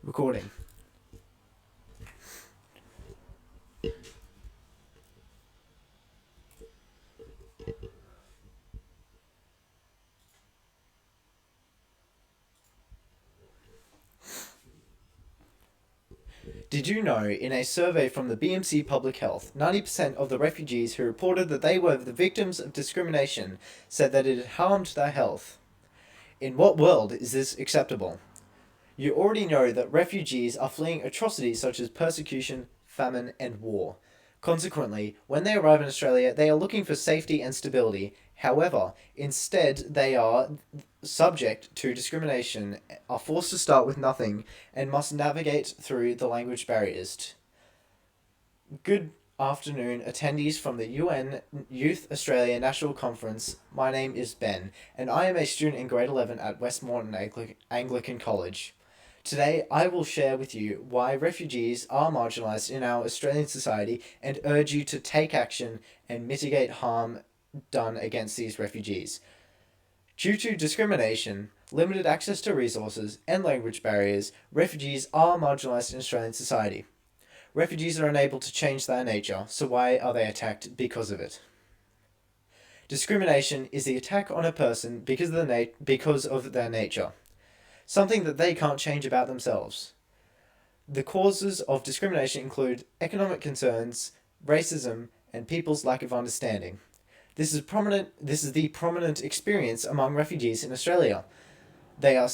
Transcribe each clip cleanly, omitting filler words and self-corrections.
Recording. Did you know, in a survey from the BMC Public Health, 90% of the refugees who reported that they were the victims of discrimination said that it had harmed their health? In what world is this acceptable? You already know that refugees are fleeing atrocities such as persecution, famine, and war. Consequently, when they arrive in Australia, they are looking for safety and stability. However, instead, they are subject to discrimination, are forced to start with nothing, and must navigate through the language barriers. Good afternoon, attendees from the UN Youth Australia National Conference. My name is Ben, and I am a student in grade 11 at Westmoreton Anglican College. Today, I will share with you why refugees are marginalised in our Australian society and urge you to take action and mitigate harm done against these refugees. Due to discrimination, limited access to resources, and language barriers, refugees are marginalised in Australian society. Refugees are unable to change their nature, so why are they attacked because of it? Discrimination is the attack on a person because of their nature, something that they can't change about themselves. The causes of discrimination include economic concerns, racism, and people's lack of understanding. This is the prominent experience among refugees in Australia. They are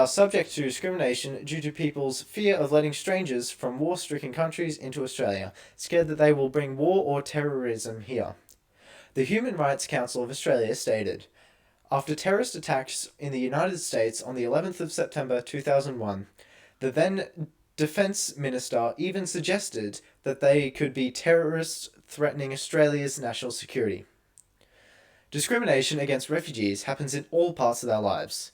subject to discrimination due to people's fear of letting strangers from war-stricken countries into Australia, scared that they will bring war or terrorism here. The Human Rights Council of Australia stated, after terrorist attacks in the United States on the 11th of September 2001, the then Defence Minister even suggested that they could be terrorists threatening Australia's national security. Discrimination against refugees happens in all parts of their lives.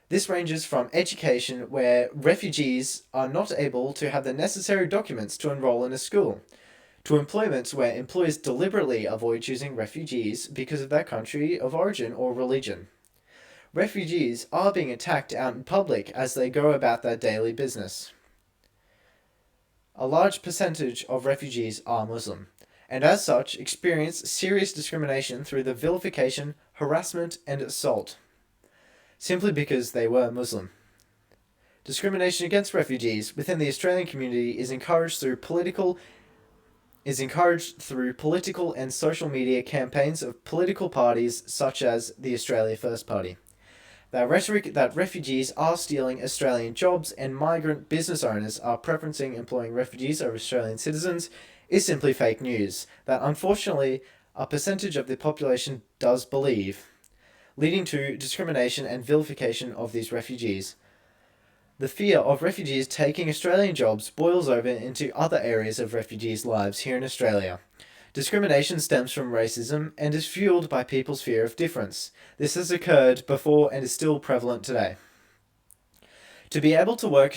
This ranges from education, where refugees are not able to have the necessary documents to enroll in a school, to employment where employers deliberately avoid choosing refugees because of their country of origin or religion. Refugees are being attacked out in public as they go about their daily business. A large percentage of refugees are Muslim, and as such experience serious discrimination through the vilification, harassment, and assault, simply because they were Muslim. Discrimination against refugees within the Australian community is encouraged through political and social media campaigns of political parties such as the Australia First Party. The rhetoric that refugees are stealing Australian jobs and migrant business owners are preferencing employing refugees over Australian citizens is simply fake news that unfortunately a percentage of the population does believe, leading to discrimination and vilification of these refugees. The fear of refugees taking Australian jobs boils over into other areas of refugees' lives here in Australia. Discrimination stems from racism and is fueled by people's fear of difference. This has occurred before and is still prevalent today. To be able to work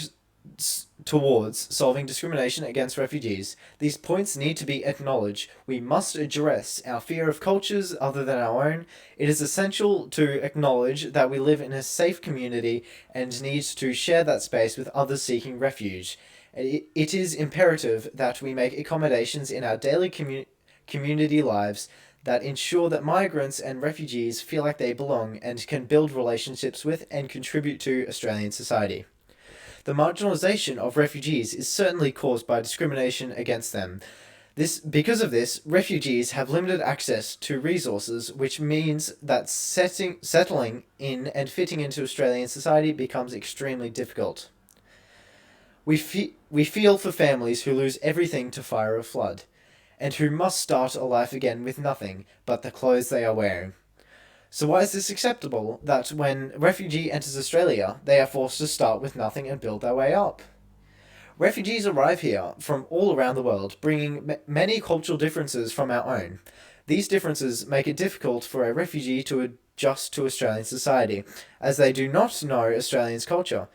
towards solving discrimination against refugees, these points need to be acknowledged. We must address our fear of cultures other than our own. It is essential to acknowledge that we live in a safe community and need to share that space with others seeking refuge. It is imperative that we make accommodations in our daily community lives that ensure that migrants and refugees feel like they belong and can build relationships with and contribute to Australian society. The marginalisation of refugees is certainly caused by discrimination against them. Because of this, refugees have limited access to resources, which means that settling in and fitting into Australian society becomes extremely difficult. We feel for families who lose everything to fire or flood, and who must start a life again with nothing but the clothes they are wearing. So why is this acceptable that when a refugee enters Australia, they are forced to start with nothing and build their way up? Refugees arrive here from all around the world, bringing many cultural differences from our own. These differences make it difficult for a refugee to adjust to Australian society, as they do not know Australians' culture.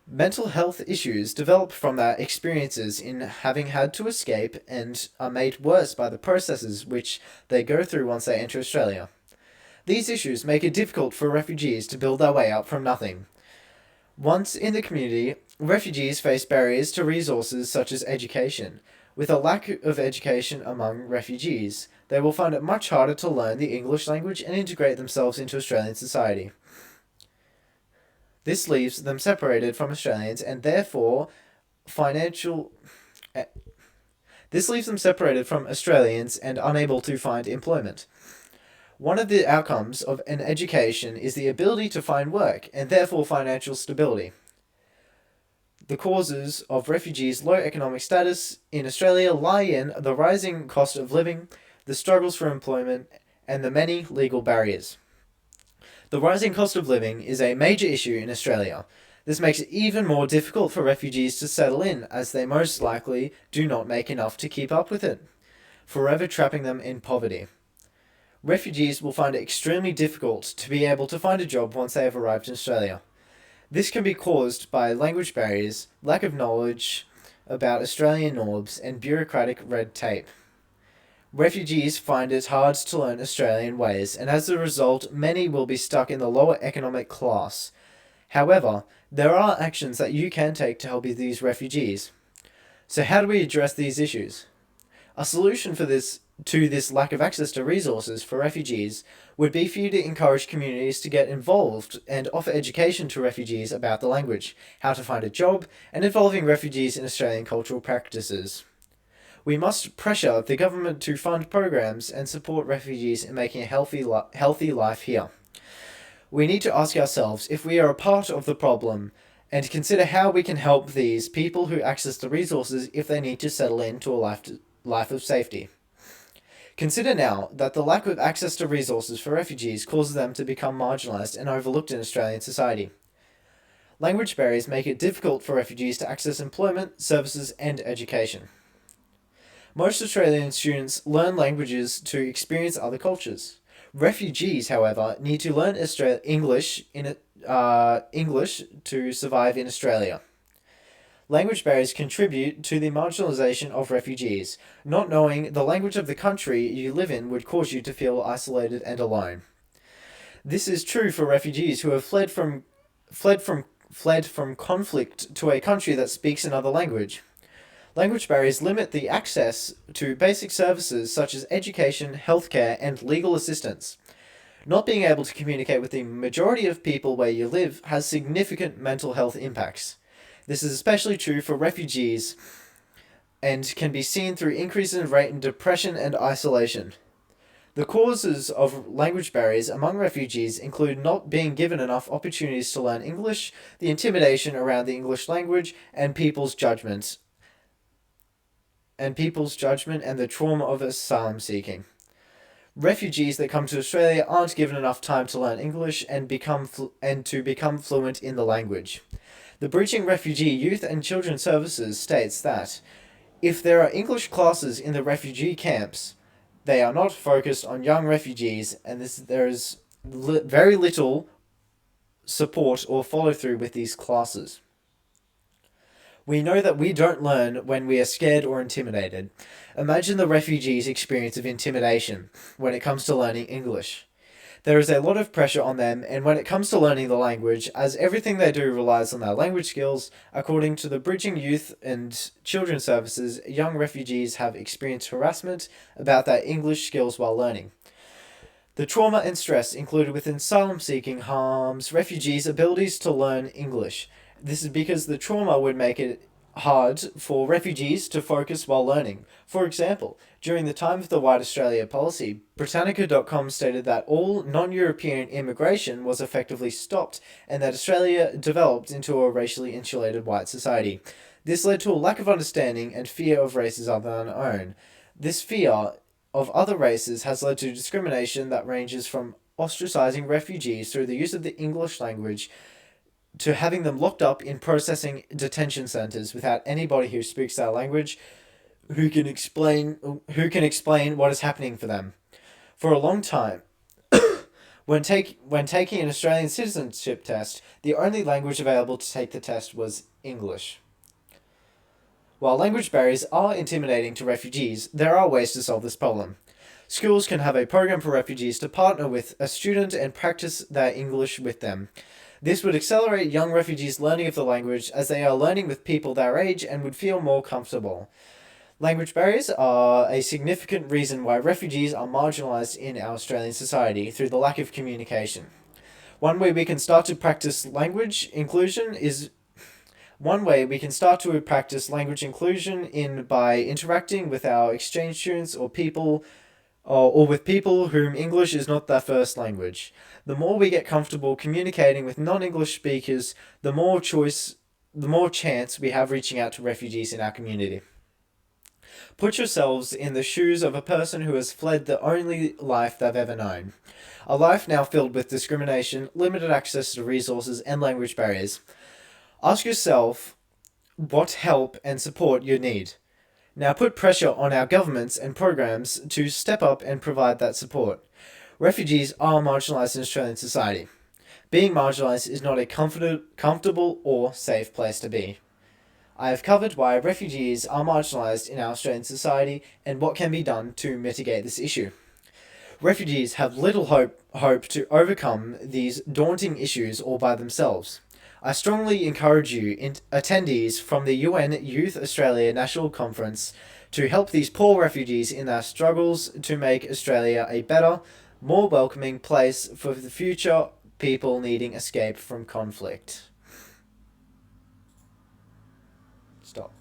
Mental health issues develop from their experiences in having had to escape and are made worse by the processes which they go through once they enter Australia. These issues make it difficult for refugees to build their way up from nothing. Once in the community, refugees face barriers to resources such as education. With a lack of education among refugees, they will find it much harder to learn the English language and integrate themselves into Australian society. This leaves them separated from Australians and therefore financial. This leaves them separated from Australians and unable to find employment. One of the outcomes of an education is the ability to find work and therefore financial stability. The causes of refugees' low economic status in Australia lie in the rising cost of living, the struggles for employment, and the many legal barriers. The rising cost of living is a major issue in Australia. This makes it even more difficult for refugees to settle in, as they most likely do not make enough to keep up with it, forever trapping them in poverty. Refugees will find it extremely difficult to be able to find a job once they have arrived in Australia. This can be caused by language barriers, lack of knowledge about Australian norms, and bureaucratic red tape. Refugees find it hard to learn Australian ways, and as a result, many will be stuck in the lower economic class. However, there are actions that you can take to help these refugees. So how do we address these issues? A solution to this lack of access to resources for refugees would be for you to encourage communities to get involved and offer education to refugees about the language, how to find a job, and involving refugees in Australian cultural practices. We must pressure the government to fund programs and support refugees in making a healthy life here. We need to ask ourselves if we are a part of the problem and consider how we can help these people who access the resources if they need to settle into a life of safety. Consider now that the lack of access to resources for refugees causes them to become marginalised and overlooked in Australian society. Language barriers make it difficult for refugees to access employment, services, and education. Most Australian students learn languages to experience other cultures. Refugees, however, need to learn English to survive in Australia. Language barriers contribute to the marginalisation of refugees. Not knowing the language of the country you live in would cause you to feel isolated and alone. This is true for refugees who have fled from conflict to a country that speaks another language. Language barriers limit the access to basic services such as education, healthcare, and legal assistance. Not being able to communicate with the majority of people where you live has significant mental health impacts. This is especially true for refugees and can be seen through increases in rate in depression and isolation. The causes of language barriers among refugees include not being given enough opportunities to learn English, the intimidation around the English language, and people's judgment and the trauma of asylum seeking. Refugees that come to Australia aren't given enough time to learn English and to become fluent in the language. The Bridging Refugee Youth and Children Services states that if there are English classes in the refugee camps, they are not focused on young refugees, and there is very little support or follow through with these classes. We know that we don't learn when we are scared or intimidated. Imagine the refugees' experience of intimidation when it comes to learning English. There is a lot of pressure on them, and when it comes to learning the language, as everything they do relies on their language skills, according to the Bridging Youth and Children Services, young refugees have experienced harassment about their English skills while learning. The trauma and stress included within asylum seeking harms refugees' abilities to learn English. This is because the trauma would make it hard for refugees to focus while learning. For example, during the time of the White Australia policy, Britannica.com stated that all non-European immigration was effectively stopped and that Australia developed into a racially insulated white society. This led to a lack of understanding and fear of races other than our own. This fear of other races has led to discrimination that ranges from ostracizing refugees through the use of the English language to having them locked up in processing detention centers without anybody who speaks their language who can explain what is happening for them. For a long time, when taking an Australian citizenship test, the only language available to take the test was English. While language barriers are intimidating to refugees, there are ways to solve this problem. Schools can have a program for refugees to partner with a student and practice their English with them. This would accelerate young refugees' learning of the language as they are learning with people their age and would feel more comfortable. Language barriers are a significant reason why refugees are marginalised in our Australian society through the lack of communication. One way we can start to practice language inclusion is One way we can start to practice language inclusion in by interacting with our exchange students or with people whom English is not their first language. The more we get comfortable communicating with non-English speakers, the more chance we have reaching out to refugees in our community. Put yourselves in the shoes of a person who has fled the only life they've ever known. A life now filled with discrimination, limited access to resources, and language barriers. Ask yourself what help and support you need. Now put pressure on our governments and programs to step up and provide that support. Refugees are marginalised in Australian society. Being marginalised is not a comfortable or safe place to be. I have covered why refugees are marginalised in our Australian society and what can be done to mitigate this issue. Refugees have little hope to overcome these daunting issues all by themselves. I strongly encourage you, attendees from the UN Youth Australia National Conference, to help these poor refugees in their struggles to make Australia a better, more welcoming place for the future people needing escape from conflict. Stop.